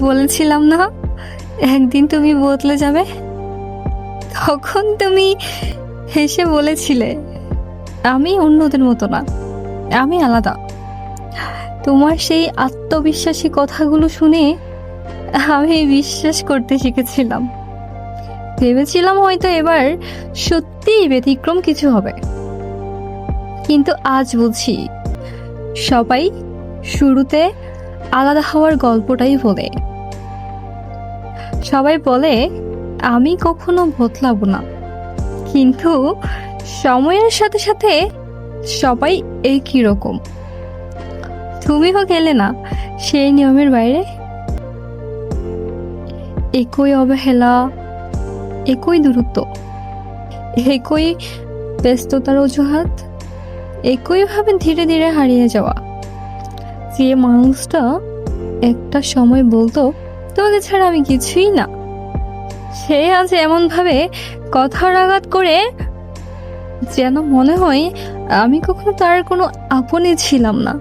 বলেছিলাম না একদিন তুমি বদলে যাবে। তখন তুমি হেসে বলেছিলে আমি অন্যদের মতো না, আমি আলাদা। তোমার সেই আত্মবিশ্বাসী কথাগুলো শুনে আমি বিশ্বাস করতে শিখেছিলাম। ভেবেছিলাম হয়তো এবার সত্যিই ব্যতিক্রম কিছু হবে, কিন্তু আজ বুঝি সবাই শুরুতে আলাদা হওয়ার গল্পটাই বলে। সবাই বলে আমি কখনো বদলাবো না, কিন্তু সময়ের সাথে সাথে সবাই একই রকম। তুমিও গেলে না সেই নিয়মের বাইরে। একই অবহেলা, একই দূরত্ব, একই ব্যস্ততার অজুহাত, একইভাবে ধীরে ধীরে হারিয়ে যাওয়া। যে মানুষটা একটা সময় বলতো তোমাকে ছাড়া আমি কিছুই না, সে আজ এমন ভাবে কথার আঘাত করে যেন মনে হয় আমি কখনো তার কোনো আপনই ছিলাম না।